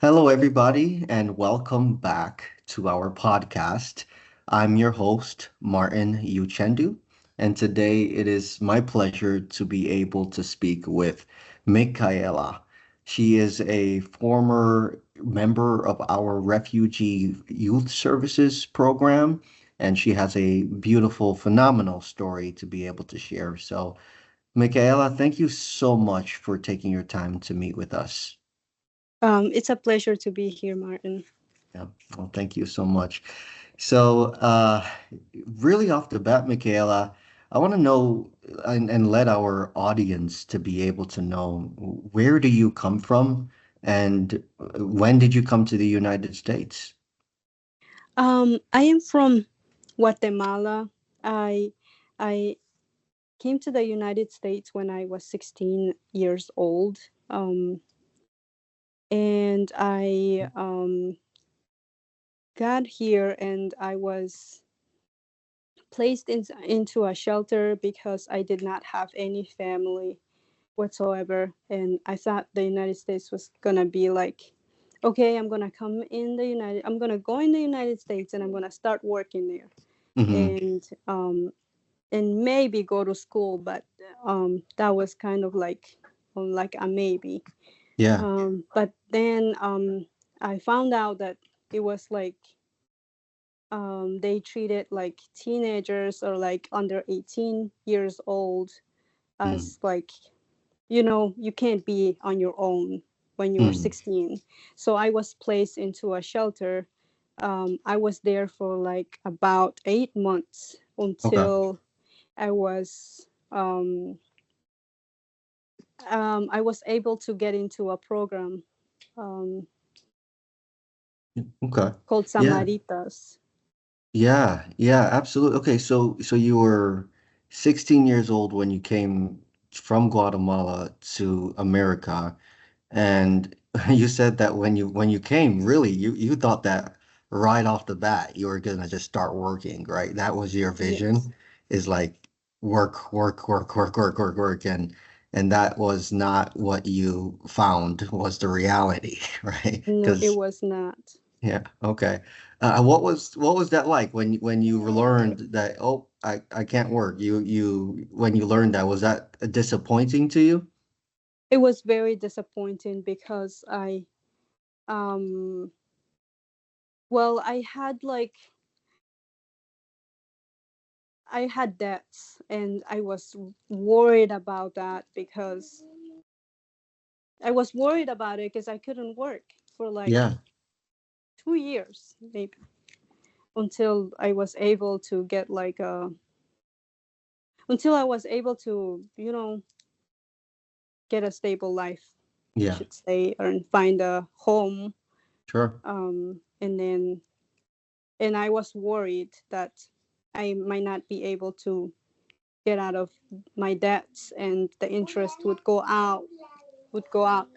Hello, everybody, and welcome back to our podcast. I'm your host, Martin Uchendu, and today it is my pleasure to be able to speak with Micaela. She is a former member of our Refugee Youth Services program, and she has a beautiful, phenomenal story to be able to share. So, Micaela, thank you so much for taking your time to meet with us. It's a pleasure to be here, Martin. Yeah, well, thank you so much. So, really off the bat, Michaela, I want to know and let our audience to be able to know where do you come from and when did you come to the United States? I am from Guatemala. I I came to the United States when I was 16 years old, and I got here and I was placed into a shelter because I did not have any family whatsoever, and I thought the United States was gonna be like, okay, I'm gonna go in the United States and I'm gonna start working there, Hmm. and maybe go to school, but that was kind of like a maybe. Yeah. But then I found out that it was like they treated like teenagers or like under 18 years old Mm. as like, you can't be on your own when you're Mm. 16. So I was placed into a shelter. I was there for like about 8 months Okay. until I was I was able to get into a program um, Okay. called Yeah. Samaritas. Yeah. Yeah. Absolutely. Okay. So you were 16 years old when you came from Guatemala to America. And you said that when you came, really, you thought that right off the bat you were gonna just start working, right? That was your Yes. vision, is like work, work, work, work, work, work, work, and that was not what you found was the reality, right? No, it Because was not. yeah, okay. What was that like when you learned that, oh, I can't work? You when you learned that, was that disappointing to you? It was very disappointing because um well, I had debts and I was worried about that because I was worried about it because I couldn't work for like Yeah. 2 years maybe until I was able to get like a until I was able to, get a stable life, I Yeah. should say, or find a home. Sure. And I was worried that I might not be able to get out of my debts, and the interest would go up,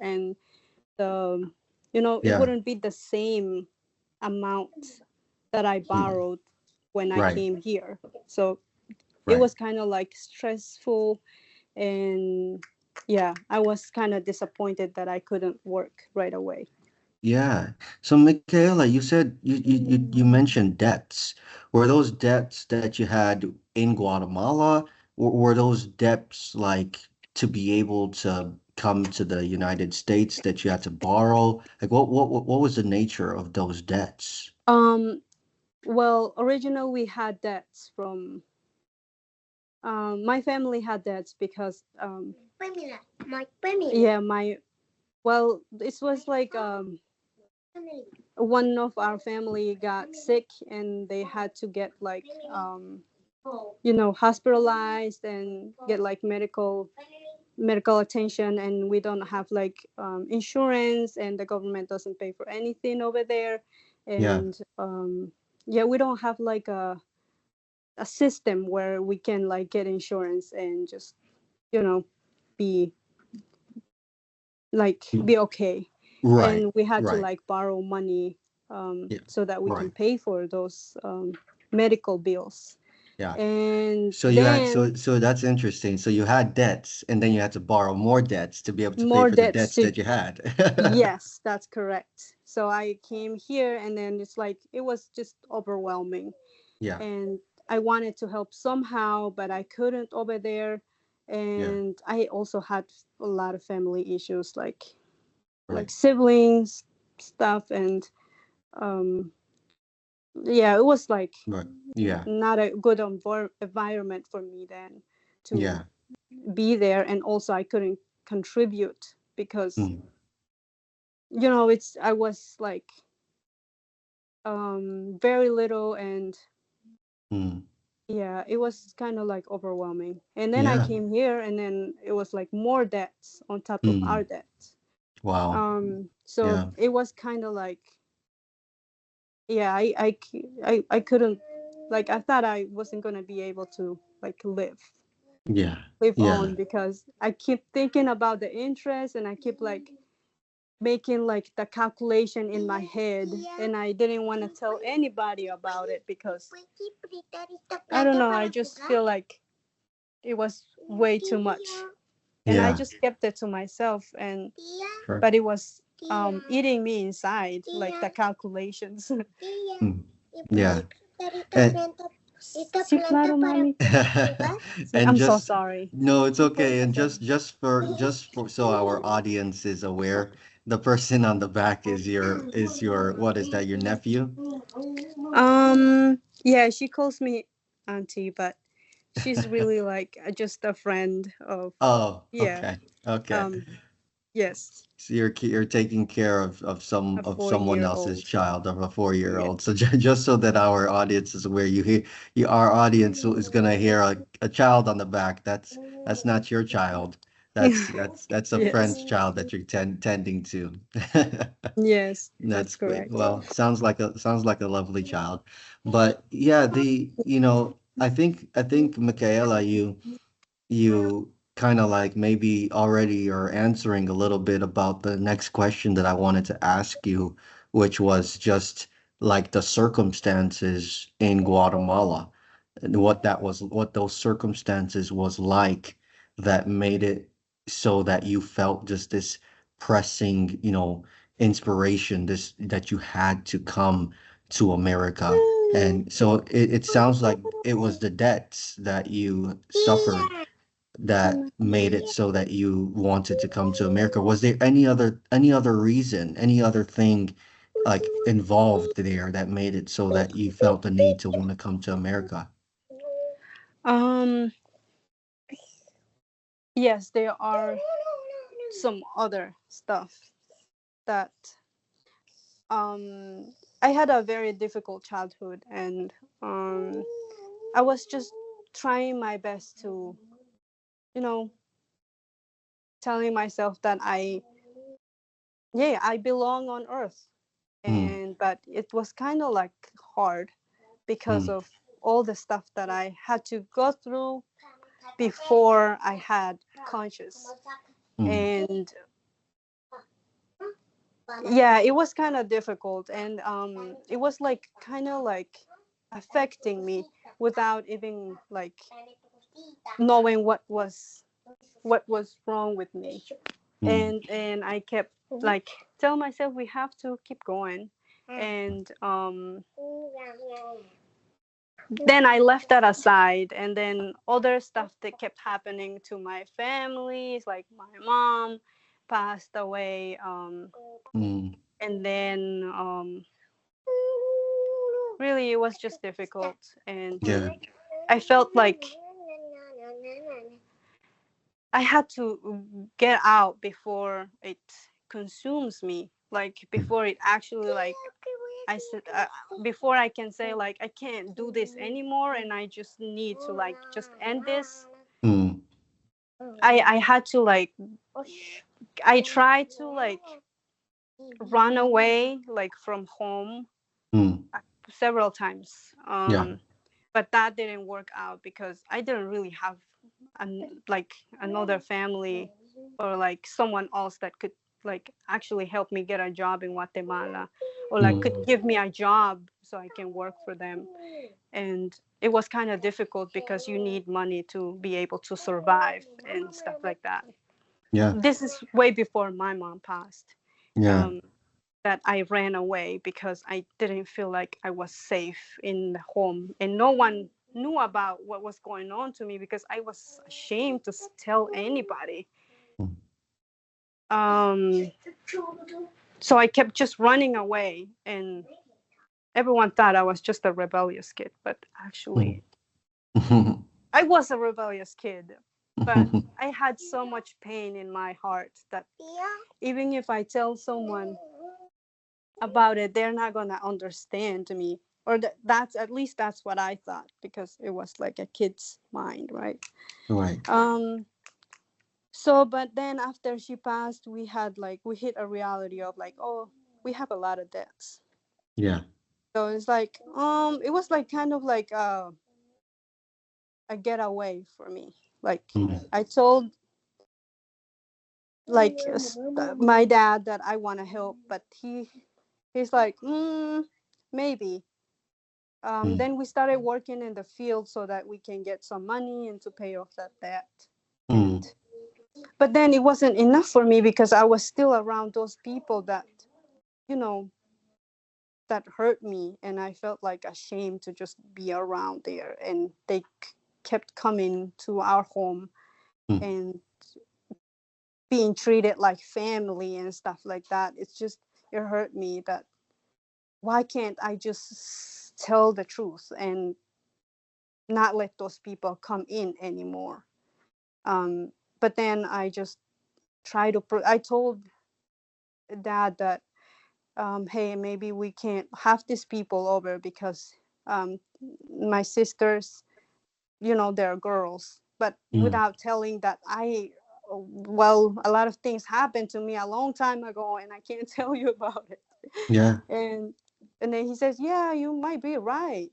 and the it Yeah. wouldn't be the same amount that I Mm. borrowed when I Right. came here. So it Right. was kind of like stressful, and yeah, I was kind of disappointed that I couldn't work right away. Yeah. So, Michaela, you said you mentioned debts. Were those debts that you had in Guatemala, or were those debts like to be able to come to the United States that you had to borrow? Like, what was the nature of those debts? um well, originally we had debts from my family had debts because yeah, my well, this was like one of our family got sick and they had to get like hospitalized and get like medical attention, and we don't have like insurance, and the government doesn't pay for anything over there. Yeah. And yeah, we don't have like a system where we can like get insurance and just you know be Mm. be okay. Right. And we had to Right. like borrow money Yeah. so that we can Right. pay for those medical bills. Yeah. And So you had then so that's interesting. So you had debts, and then you had to borrow more debts to be able to pay more for the debts debts to that you had. yes, that's correct. So I came here, and then it's like it was just overwhelming, Yeah. and I wanted to help somehow, but I couldn't over there. Yeah. And I also had a lot of family issues, like Right. siblings stuff, and um, yeah, it was like Right. Yeah. not a good environment for me then to Yeah. be there, and also I couldn't contribute because Mm. it's I was like very little, and Mm. yeah, it was kind of like overwhelming. And then I Yeah. came here, and then it was like more debts on top of our Mm. debts. Wow. So Yeah. it was kind of like, yeah, I couldn't, like, I thought I wasn't gonna be able to like Yeah. live Yeah. on, because I keep thinking about the interest, and I keep like making like the calculation in my head, and I didn't want to tell anybody about it because I don't know, I just feel like it was way too much, and I Yeah. just kept it to myself. And Sure. but it was eating me inside, like the calculations. Mm. Yeah. And Sí, claro, mami. Sí, and I'm so just sorry. no, it's okay. And just for so our audience is aware, the person on the back is your what is that, your nephew? Yeah, she calls me auntie, but she's really like just a friend of, Oh, yeah, okay. Okay. um yes, So you're taking care of a someone 4 year else's old. child, of a 4 year Yeah. old. So just so that our audience is aware, our audience is gonna hear a child on the back. That's not your child. That's a friend's Yes. child that you're tending to. Yes, That's that's great. correct. Well, sounds like a lovely child. But yeah, I think Michaela, you kind of like maybe already are answering a little bit about the next question that I wanted to ask you, which was just like the circumstances in Guatemala, and what those circumstances was like that made it so that you felt just this pressing, inspiration, this that you had to come to America. And so it sounds like it was the debts that you suffered that made it so that you wanted to come to America. Was there any other reason, any other thing like involved there that made it so that you felt the need to want to come to America? Um, yes, there are some other stuff that um I had a very difficult childhood, and um I was just trying my best to, you know, telling myself that I belong on earth. Mm, And but it was kind of like hard because mm, of all the stuff that I had to go through before I had conscious. mm, And yeah, it was kind of difficult, and it was like kind of like affecting me without even like knowing what was wrong with me. mm, And I kept like tell myself we have to keep going. And then I left that aside, and then other stuff that kept happening to my families, like my mom passed away, mm. and then really it was just difficult. And Yeah. I felt like I had to get out before it consumes me, like Mm, before it actually like I said, before I can say like I can't do this anymore, and I just need to like just end this. mm, I had to like, I tried to like run away like from home mm. several times, Yeah. but that didn't work out because I didn't really have like another family, or like someone else that could like actually help me get a job in Guatemala, or like Mm, could give me a job so I can work for them. And it was kind of difficult because you need money to be able to survive and stuff like that. yeah. This is way before my mom passed. Yeah. Um, that I ran away because I didn't feel like I was safe in the home, and no one knew about what was going on to me because I was ashamed to tell anybody. mm, Um, so I kept just running away, and everyone thought I was just a rebellious kid, but mm. actually, I was a rebellious kid. But I had so much pain in my heart that even if I tell someone about it, they're not gonna understand me. Or that's at least that's what I thought because it was like a kid's mind, right? Right. Um. So, but then after she passed, we had like we hit a reality of like, oh, we have a lot of debts. Yeah. So it's like, it was like kind of like a getaway for me. Like Mm, I told like my dad that I want to help, but he's like, maybe. mm, Then we started working in the field so that we can get some money and to pay off that debt. And mm. but then it wasn't enough for me because I was still around those people that you know that hurt me, and I felt like ashamed to just be around there. And they kept coming to our home Mm. and being treated like family and stuff like that. It hurt me that why can't I just tell the truth and not let those people come in anymore. But then I just I told dad that, hey, maybe we can't have these people over because um, my sisters, they're girls. But Mm. without telling that well, a lot of things happened to me a long time ago and I can't tell you about it. Yeah. and and then he says, yeah, you might be right,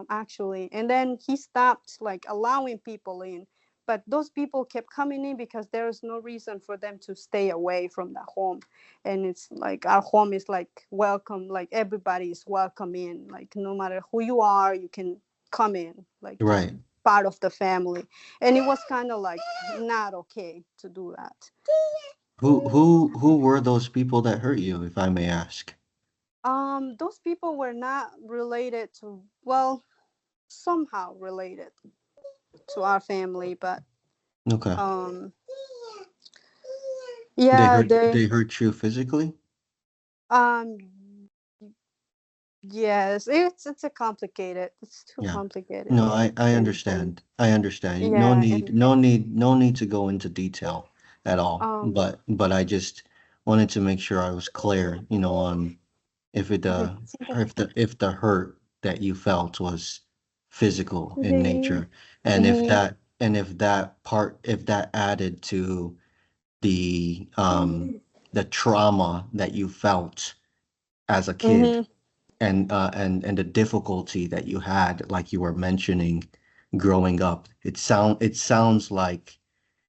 actually. And then he stopped like allowing people in, but those people kept coming in because there is no reason for them to stay away from the home. And it's like our home is like welcome, like everybody is welcome in, like no matter who you are, you can come in, like just Right. part of the family. And it was kind of like not okay to do that. Who were those people that hurt you, if I may ask? Those people were not related to, well, somehow related to our family, but Okay. um, They yeah, hurt they hurt you physically? um, yes, it's a complicated, it's too Yeah. complicated, No, I and understand. I understand. No yeah, need, and no need, no need to go into detail at all. um, But I just wanted to make sure I was clear, on if it okay, if the hurt that you felt was physical in mhm, nature, and if that added to the trauma that you felt as a kid, mhm, and the difficulty that you had, like you were mentioning, growing up. It sounds like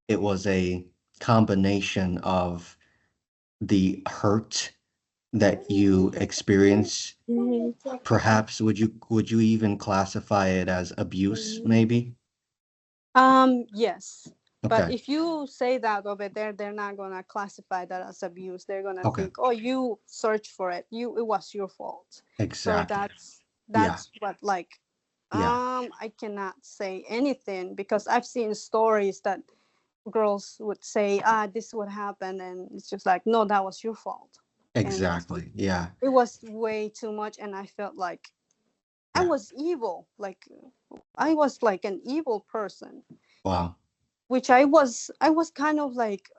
it was a combination of the hurt that you experience. mhm. Perhaps would you even classify it as abuse, maybe? Yes. But Okay. if you say that over there, they're not gonna classify that as abuse. They're gonna Okay. think, "Oh, you searched for it. It was your fault." So Exactly. Yeah. that's what like, Yeah. I cannot say anything because I've seen stories that girls would say, this would happen, and it's just like, no, that was your fault, and Exactly. Yeah. it was way too much, and I felt like I Yeah. was evil, like I was like an evil person, Wow. which I was kind of like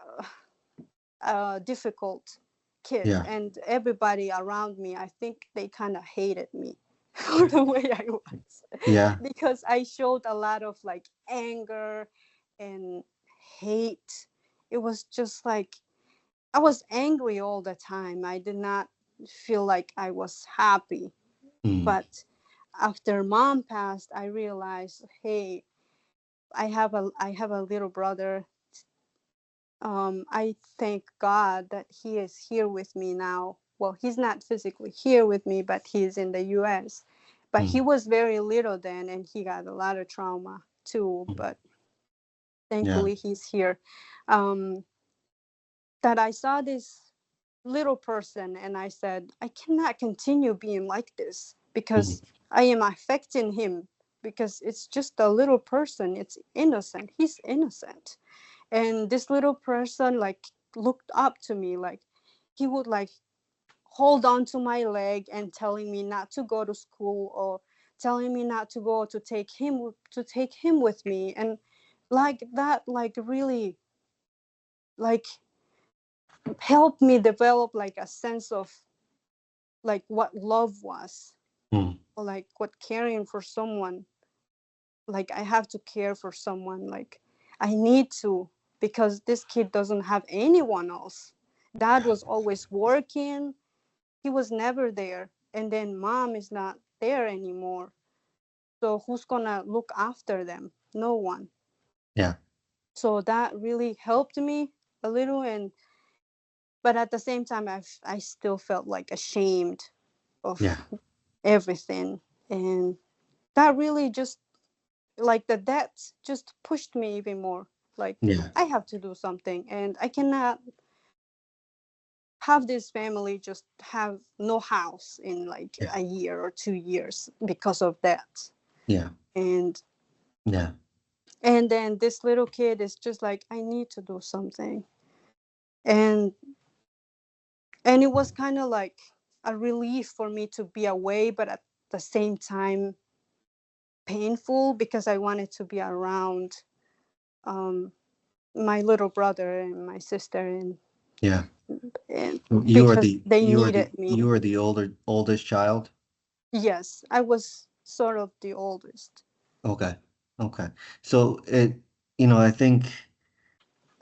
a difficult kid, Yeah. and everybody around me, I think they kind of hated me for the way I was Yeah. because I showed a lot of like anger and hate. It was just like I was angry all the time. I did not feel like I was happy. Mm. But after mom passed, I realized, hey, I have a little brother. I thank God that he is here with me now. Well, he's not physically here with me, but he's in the US. But he Mm. was very little then, and he got a lot of trauma too. Mm. But Yeah. thankfully, he's here. Um, that I saw this. little person, and I said, I cannot continue being like this because Mhm. I am affecting him, because it's just a little person. It's innocent. He's innocent. And this little person like looked up to me, like he would like hold on to my leg and telling me not to go to school, or telling me not to go to take him with me. And like that, like really like helped me develop like a sense of like what love was, Mm. or like what caring for someone, like I have to care for someone, like I need to, because this kid doesn't have anyone else. Dad was always working, he was never there, and then mom is not there anymore, so who's gonna look after them? No one. Yeah. So that really helped me a little. And but at the same time, I still felt like ashamed Yeah. of everything. And that really just, like the debt just pushed me even more, like Yeah. I have to do something, and I cannot have this family just have no house in like Yeah. a year or 2 years because of that. Yeah. and Yeah. and then this little kid is just like, I need to do something. and and it was kind of like a relief for me to be away, but at the same time painful, because I wanted to be around um my little brother and my sister, Yeah. and You are because the they you are the needed me. you are the oldest child. Yes, I was sort of the oldest. Okay. Okay. So I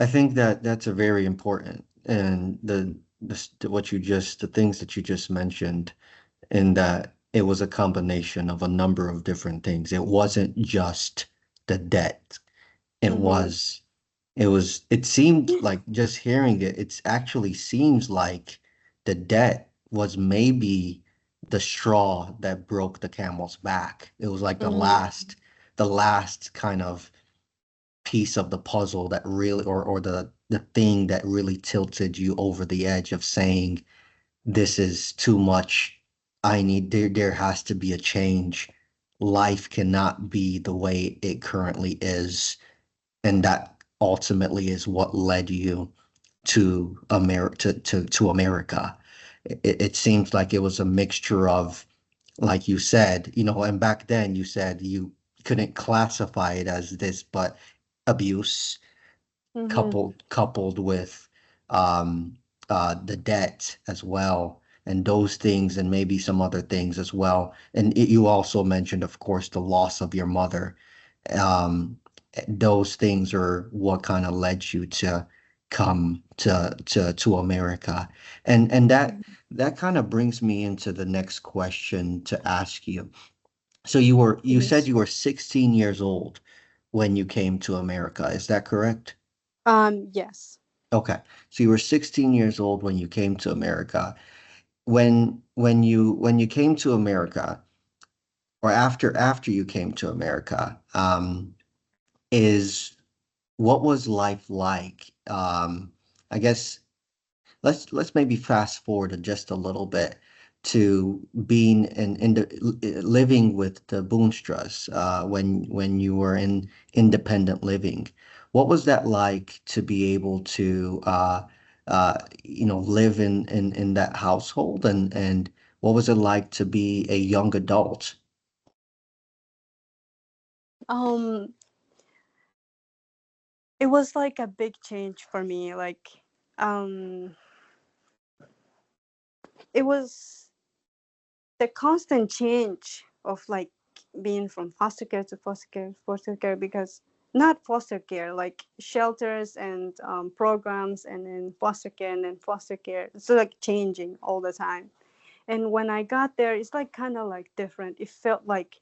think that that's a very important, and the things that you just mentioned, in that it was a combination of a number of different things. It wasn't just the debt. It Mm-hmm. was it seemed like, just hearing it, it's actually seems like the debt was maybe the straw that broke the camel's back. It was like Mm-hmm. the last kind of piece of the puzzle that really, or the thing that really tilted you over the edge of saying, this is too much. There has to be a change. Life cannot be the way it currently is. And that ultimately is what led you to America. It seems like it was a mixture of, like you said, and back then you said you couldn't classify it as this, but abuse Mm-hmm. coupled with um, the debt as well, and those things, and maybe some other things as well. And you also mentioned, of course, the loss of your mother. Um, those things are what kind of led you to come to America, and that kind of brings me into the next question to ask you. So you said Yes. you were 16 years old when you came to America. Is that correct? Yes. Okay. So you were 16 years old when you came to America. When you came to America, or after you came to America, is what was life like? I guess let's maybe fast forward just a little bit to being in the living with the Boonstras, when you were in independent living. What was that like to be able to live in that household, and what was it like to be a young adult? um it was like a big change for me, like um it was the constant change of like being from foster care to foster care, because not foster care, like shelters and programs, and then foster care, and then foster care, so like changing all the time. And when I got there, it's like kind of like different. It felt like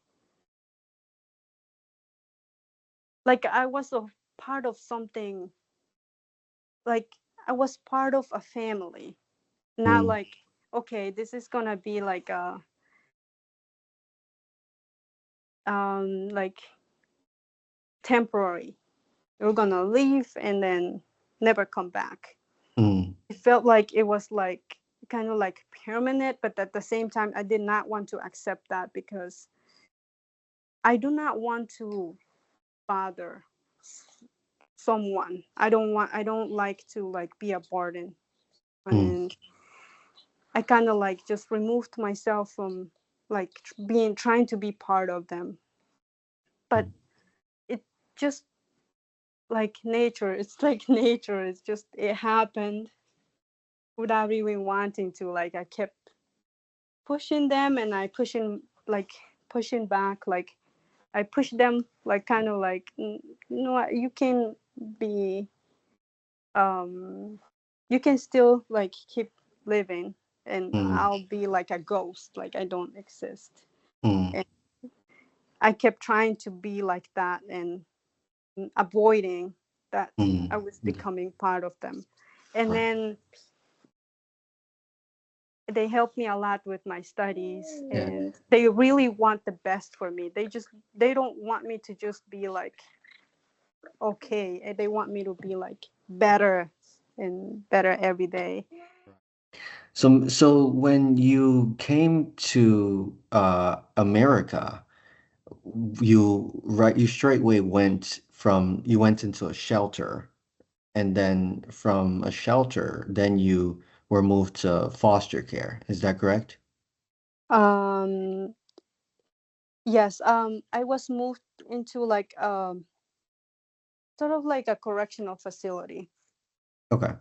I was a part of something, like I was part of a family, not Mm, like, okay, this is gonna be like a like temporary, you're gonna leave and then never come back. mm, felt like it was like kind of like permanent, but at the same time I did not want to accept that because I do not want to bother someone. I don't like to like be a burden. Mm, And I kind of like just removed myself from like being trying to be part of them. But mm, it just like nature, it's like nature, it's just it happened without even wanting to. Like I kept pushing them and I pushing back, like I push them like kind of like you know what, you can be um you can still like keep living and mm, I'll be like a ghost, like I don't exist. mm, And I kept trying to be like that and avoiding that I mm. was becoming part of them. And Right. then they helped me a lot with my studies Yeah. and they really want the best for me. They don't want me to just be like okay. They want me to be like better and better every day. So when you came to America, you straightway you went into a shelter, and then from a shelter, then you were moved to foster care. Is that correct? Um, yes. I was moved into like sort of like a correctional facility. Okay.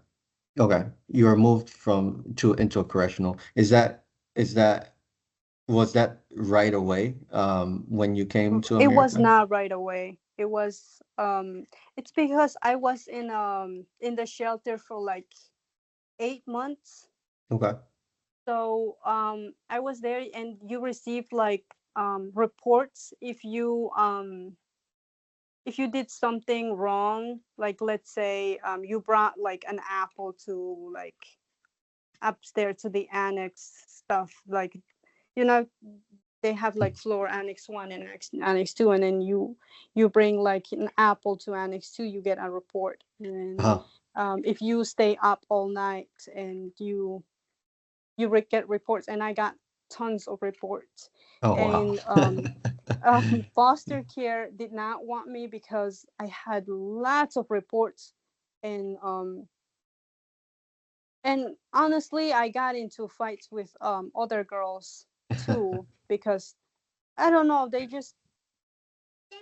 Okay. You were moved from to into a correctional. Is that was that right away when you came to It was America? not right away. It was it's because I was in the shelter for like 8 months. Okay. So I was there and you receive like reports if you did something wrong, like let's say you brought like an apple to like upstairs to the annex stuff, like you know they have like floor annex 1 and annex 2, and then you bring like an apple to annex 2, you get a report. And Uh-huh. if you stay up all night and get reports, and I got tons of reports. Oh wow. And foster care did not want me because I had lots of reports. And um and honestly I got into fights with other girls too because I don't know, they just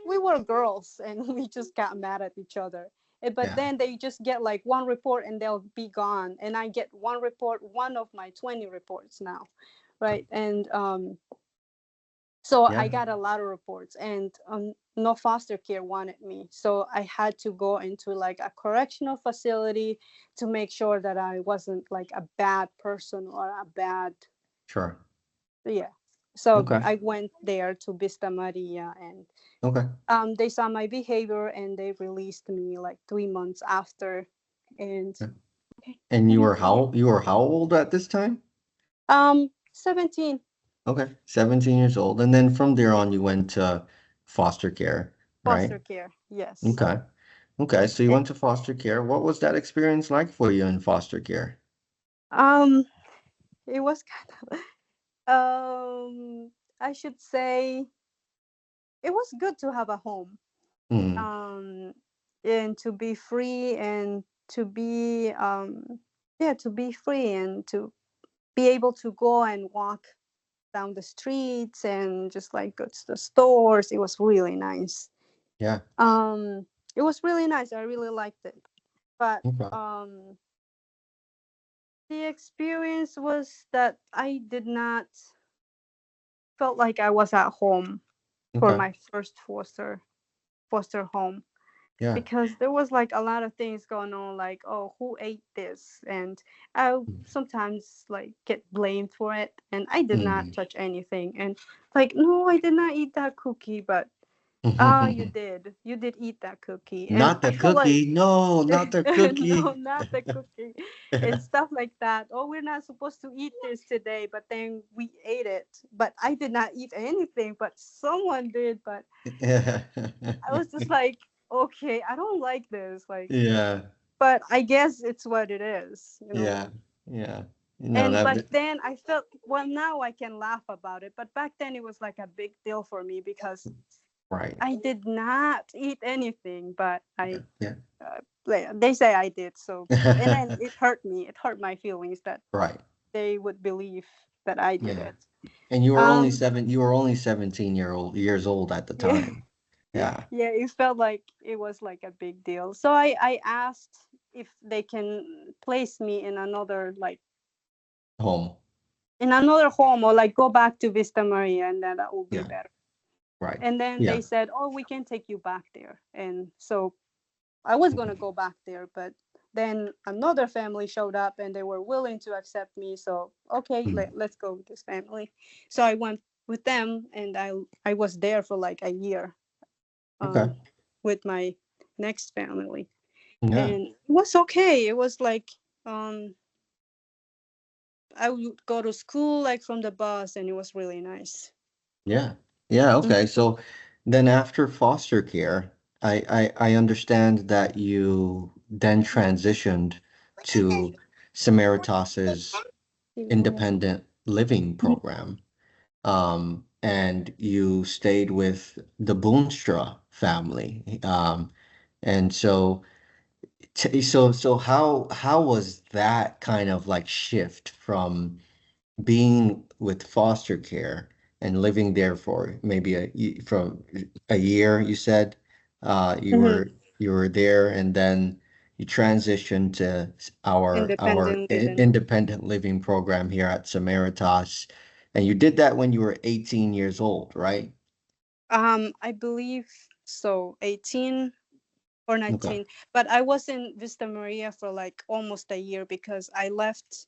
we were girls and we just got mad at each other. But Yeah. then they just get like one report and they'll be gone, and I get one report, one of my 20 reports now, right? And so I Yeah. got a lot of reports, and no foster care wanted me, so I had to go into like a correctional facility to make sure that I wasn't like a bad person or a bad, Sure. yeah. So Okay. I went there to Vista Maria, and Okay. they saw my behavior and they released me like 3 months after. And Yeah. And mhm, you were how old at this time? 17. Okay. 17 years old. And then from there on you went to foster care, right? Foster care, yes. Okay. Okay. So you Eh, went to foster care. What was that experience like for you in foster care? um it was kind of I should say it was good to have a home, Mm, um and to be free, and to be yeah, to be free and to be able to go and walk down the streets and just like go to the stores. It was really nice. yeah. um it was really nice, I really liked it. But Okay. the experience was that I did not felt like I was at home for Okay. my first foster home, Yeah. because there was like a lot of things going on, like, oh, who ate this? And I sometimes like get blamed for it, and I did not Mm. touch anything. And like, no, I did not eat that cookie. But ah, you did eat that cookie. And Not I the felt like cookie. No, not the no, cookie. not the cookie, and stuff like that. Oh, we're not supposed to eat this today, but then we ate it. But I did not eat anything, but someone did. But Yeah. I was just like, okay, I don't like this. Like, Yeah. but I guess it's what it is. Yeah. Yeah. No, And that but then I felt, well, now I can laugh about it, but back then it was like a big deal for me because right. I did not eat anything, but Yeah. I Yeah. they say I did. So, and then it hurt me. It hurt my feelings that Right. they would believe that I did Yeah. it. And Um, you were only 17 years old at the yeah, time. Yeah. yeah. It felt like it was like a big deal. So I asked if they can place me in another, like, Home. in another home, or like go back to Vista Maria, and then that will be Yeah. better. Right. And then Yeah. they said, "Oh, we can take you back there." And so I was gonna go back there, but then another family showed up and they were willing to accept me. So okay, Mm. let's go with this family. So I went with them, and I was there for like a year, Okay. um, with my next family, Yeah. and it was okay. It was like, um, I would go to school like from the bus, and it was really nice. Yeah. Yeah. Okay. Mhm. So then after foster care, I understand that you then transitioned to Samaritas's You go ahead. independent living Mhm. program. And you stayed with the Boonstra family. And so so how was that kind of like shift from being with foster care and living there for maybe from a year, you said, you Mhm. were there, and then you transitioned to our Independent living. independent living program here at Samaritas, and you did that when you were 18 years old, right? I believe so, 18 or Okay. 19. But I was in Vista Maria for like almost a year because I left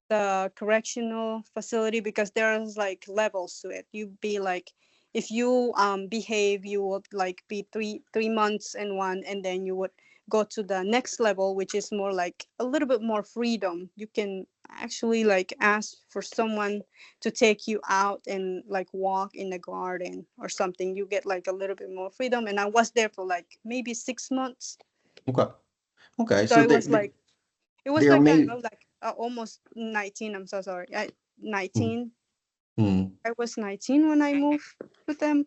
the correctional facility because there's like levels to it. You be like, if you behave, you would like be three months in one, and then you would go to the next level, which is more like a little bit more freedom. You can actually like ask for someone to take you out and like walk in the garden or something. You get like a little bit more freedom, and I was there for like maybe 6 months. Okay. Okay. So So it was like, it was they're like I made. know, like almost 19. I'm so sorry. Mm, 19. mm. I was 19 when I moved with them.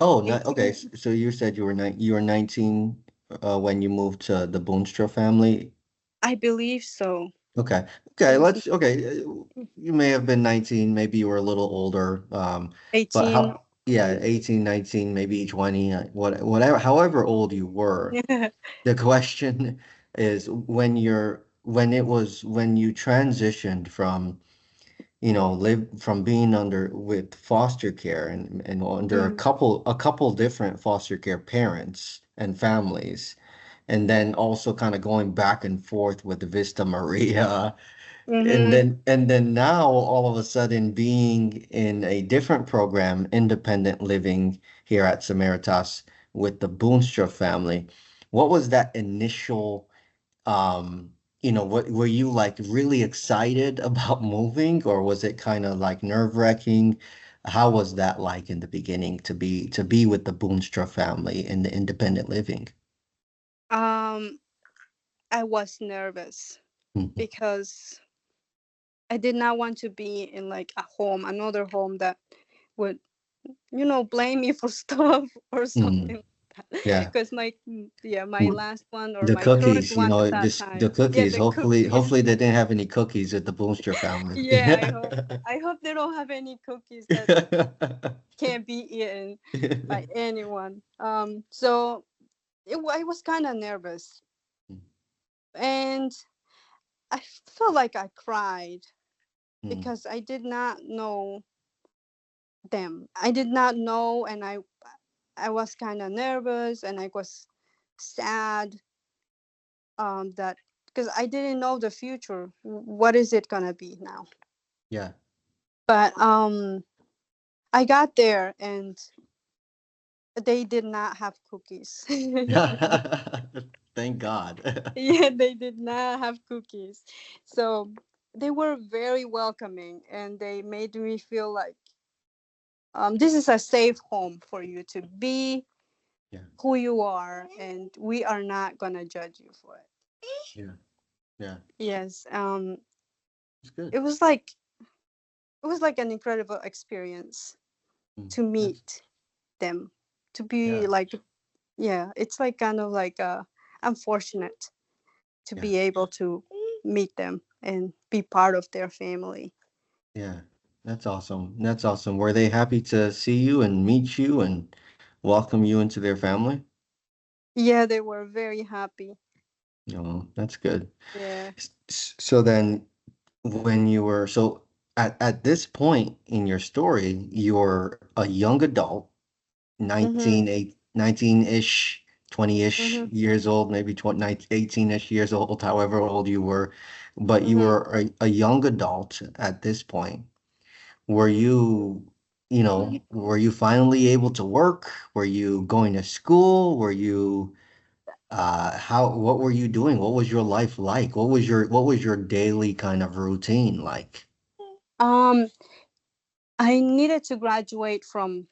Oh, okay. 18. So you said you were 19 when you moved to the Boonstra family. I believe so. Okay. It Okay, was you may have been 19, maybe you were a little older. But 18. how yeah, 18, 19, maybe 20, whatever, however old you were. The question is when you transitioned from, live from being under with foster care and under Mm, a couple different foster care parents and families, and then also kind of going back and forth with Vista Maria, mm-hmm. and then now all of a sudden being in a different program, independent living here at Samaritas with the Boonstra family. What was that initial, what were you like really excited about moving, or was it kind of like nerve-wracking? How was that like in the beginning to be with the Boonstra family in the independent living? um I was nervous Mhm. because I did not want to be in like a home, another home that would, blame me for stuff or Mm, something like that. yeah. Because my last one, or The my current cookies, one at that just the time. Yeah, cookies. the cookies. Hopefully they didn't have any cookies at the Boonstra family. Yeah, I hope they don't have any cookies that can't be eaten by anyone. So I was kind of nervous, and I felt like I cried Mm, because I did not know them. I did not know, and I was kind of nervous, and I was sad, that because I didn't know the future. What is it gonna be now? yeah. But I got there, and they did not have cookies. Thank God. Yeah, they did not have cookies. So they were very welcoming, and they made me feel like, this is a safe home for you to be Yeah. who you are, and we are not gonna judge you for it. Yeah. Yeah. Yes. It's good. It was like it was like an incredible experience Mm, to that's meet them, to be yeah. like, yeah, it's like kind of like I'm fortunate to Yeah. be able to meet them and be part of their family. Yeah. That's awesome. That's awesome. Were they happy to see you and meet you and welcome you into their family? Yeah, they were very happy. Oh, that's good. Yeah. So then when you were so at this point in your story, you're a young adult, Mhm. 19-ish, 20-ish Mhm. years old, maybe 18-ish years old, however old you were, but you Mhm. were a young adult at this point. Were you, were you finally able to work? Were you going to school? Were you what were you doing? What was your life like? What was your daily kind of routine like? Um, I needed to graduate from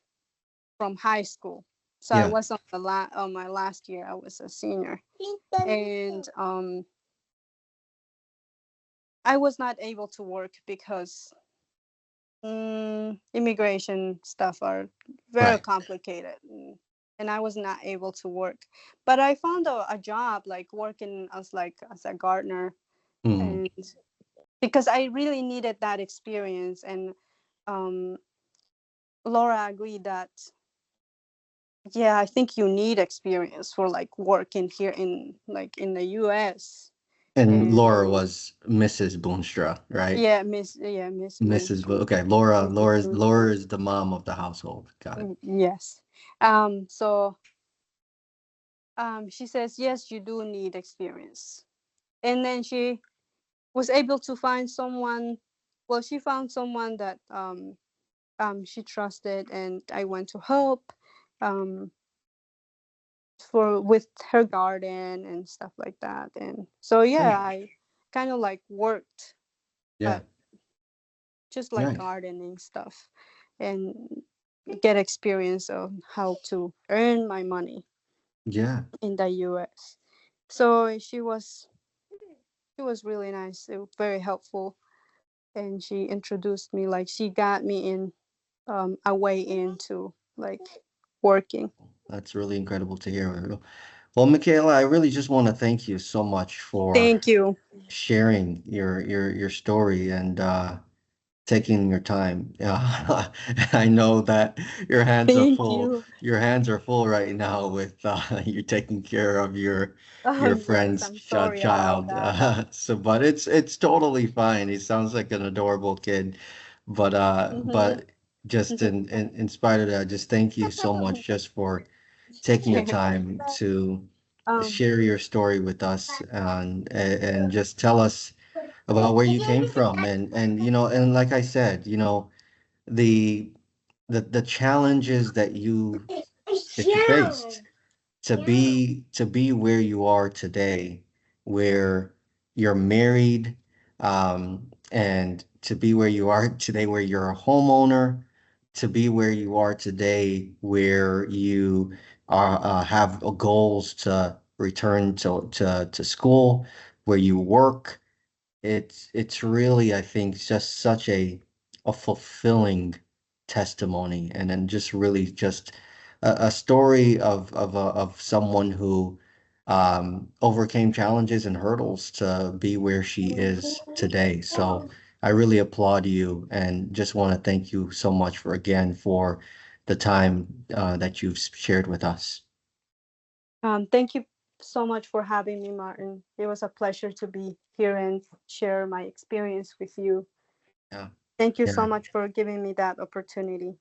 high school, so I Yeah, was on my last year. I was a senior, and I was not able to work because immigration stuff are very right. complicated, and I was not able to work. But I found a job like working as a gardener, Mm. and because I really needed that experience, and um, Laura agreed that yeah, I think you need experience for like working here in like in the U.S. And and Laura was Mrs. Boonstra, right? Miss Mrs. Moon. Okay, Laura, Mrs. Laura Moonstra. is the mom of the household. Got it. Yes. So she says yes, you do need experience, and then she was able to find someone. Well, she found someone that she trusted, and I went to help um for with her garden and stuff like that. And so yeah, Great. I kind of like worked Yeah, at just like nice. gardening stuff and get experience of how to earn my money Yeah, in the US. So she was really nice, very helpful, and she introduced me, like she got me in a way into like working. that's really incredible to hear. Well, Michaela, I really just want to thank you so much for Thank you. sharing your story and taking your time. I know that your hands are Thank full. you. Your hands are full right now with you taking care of Oh your yes, friend's I'm sorry about child. that. So, but it's totally fine. He sounds like an adorable kid. Hmm. But just in spite of that, just thank you so much just for taking your time to um share your story with us and just tell us about where you came from and and like I said, the the challenges that you faced to be where you are today, where you're married, and to be where you are today, where you're a homeowner, to be where you are today, where you are have goals to return to school, where you work. It's really, I think, just such a fulfilling testimony, and then just really just a story of someone who overcame challenges and hurdles to be where she is today. So I really applaud you and just want to thank you so much for again for the time that you've shared with us. Thank you so much for having me, Martin. It was a pleasure to be here and share my experience with you. Yeah. Thank you so Yeah. much for giving me that opportunity.